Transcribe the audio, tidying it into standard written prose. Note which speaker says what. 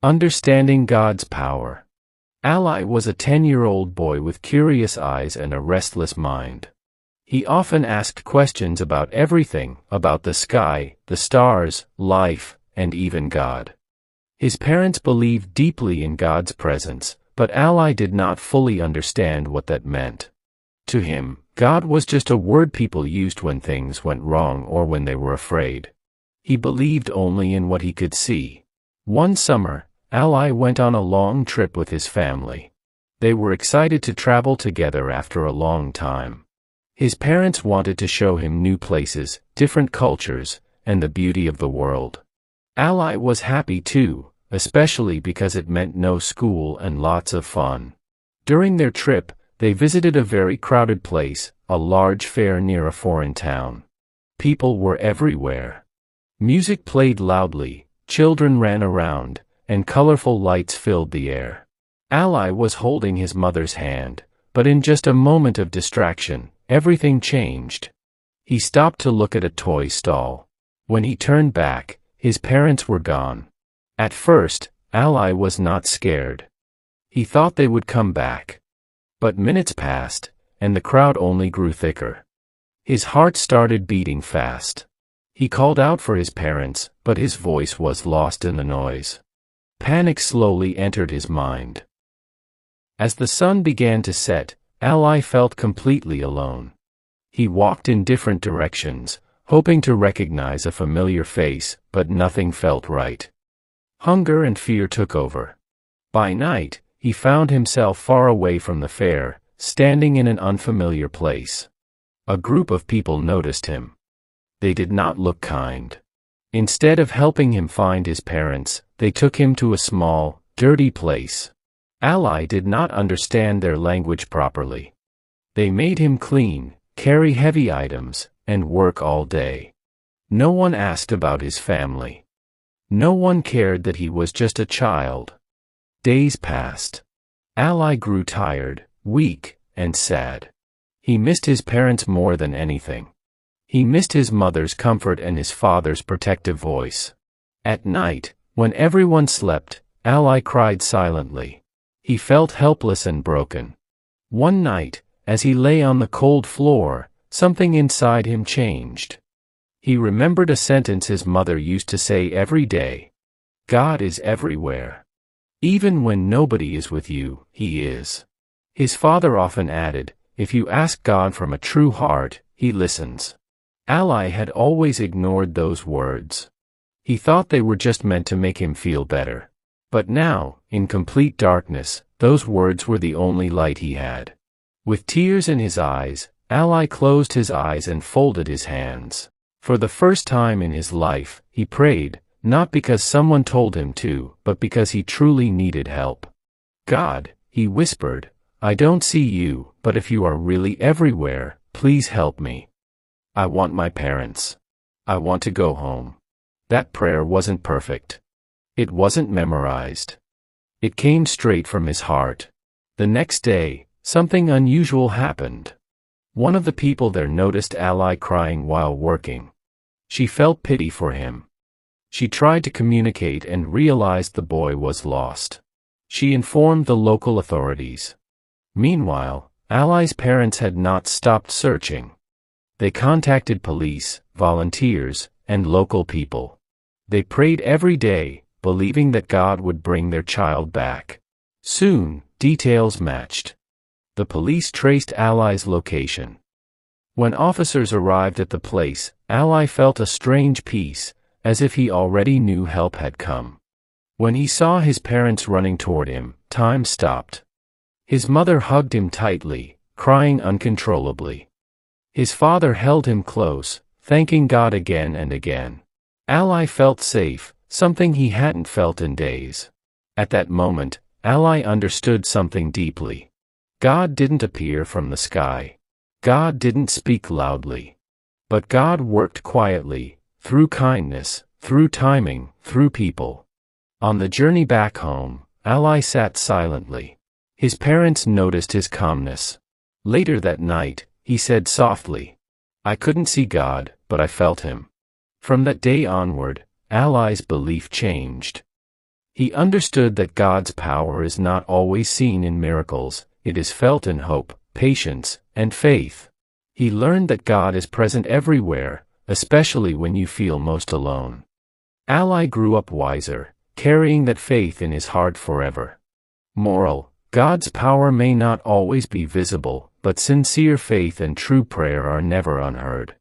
Speaker 1: Understanding God's Power. Ally was a 10-year-old boy with curious eyes and a restless mind. He often asked questions about everything, about the sky, the stars, life, and even God. His parents believed deeply in God's presence, but Ally did not fully understand what that meant. To him, God was just a word people used when things went wrong or when they were afraid. He believed only in what he could see. One summer, Ally went on a long trip with his family. They were excited to travel together after a long time. His parents wanted to show him new places, different cultures, and the beauty of the world. Ally was happy too, especially because it meant no school and lots of fun. During their trip, they visited a very crowded place, a large fair near a foreign town. People were everywhere. Music played loudly, children ran around, and colorful lights filled the air. Ally was holding his mother's hand, but in just a moment of distraction, everything changed. He stopped to look at a toy stall. When he turned back, his parents were gone. At first, Ally was not scared. He thought they would come back. But minutes passed, and the crowd only grew thicker. His heart started beating fast. He called out for his parents, but his voice was lost in the noise. Panic slowly entered his mind. As the sun began to set, Ally felt completely alone. He walked in different directions, hoping to recognize a familiar face, but nothing felt right. Hunger and fear took over. By night, he found himself far away from the fair, standing in an unfamiliar place. A group of people noticed him. They did not look kind. Instead of helping him find his parents, they took him to a small, dirty place. Ally did not understand their language properly. They made him clean, carry heavy items, and work all day. No one asked about his family. No one cared that he was just a child. Days passed. Ally grew tired, weak, and sad. He missed his parents more than anything. He missed his mother's comfort and his father's protective voice. At night, when everyone slept, Ally cried silently. He felt helpless and broken. One night, as he lay on the cold floor, something inside him changed. He remembered a sentence his mother used to say every day. God is everywhere. Even when nobody is with you, He is. His father often added, if you ask God from a true heart, He listens. Ally had always ignored those words. He thought they were just meant to make him feel better. But now, in complete darkness, those words were the only light he had. With tears in his eyes, Ally closed his eyes and folded his hands. For the first time in his life, he prayed, not because someone told him to, but because he truly needed help. God, he whispered, I don't see you, but if you are really everywhere, please help me. I want my parents. I want to go home. That prayer wasn't perfect. It wasn't memorized. It came straight from his heart. The next day, something unusual happened. One of the people there noticed Ally crying while working. She felt pity for him. She tried to communicate and realized the boy was lost. She informed the local authorities. Meanwhile, Ally's parents had not stopped searching. They contacted police, volunteers, and local people. They prayed every day, believing that God would bring their child back. Soon, details matched. The police traced Ally's location. When officers arrived at the place, Ally felt a strange peace, as if he already knew help had come. When he saw his parents running toward him, time stopped. His mother hugged him tightly, crying uncontrollably. His father held him close, thanking God again and again. Ally felt safe, something he hadn't felt in days. At that moment, Ally understood something deeply. God didn't appear from the sky. God didn't speak loudly. But God worked quietly, through kindness, through timing, through people. On the journey back home, Ally sat silently. His parents noticed his calmness. Later that night, he said softly, I couldn't see God, but I felt Him. From that day onward, Ally's belief changed. He understood that God's power is not always seen in miracles, it is felt in hope, patience, and faith. He learned that God is present everywhere, especially when you feel most alone. Ally grew up wiser, carrying that faith in his heart forever. Moral: God's power may not always be visible, but sincere faith and true prayer are never unheard.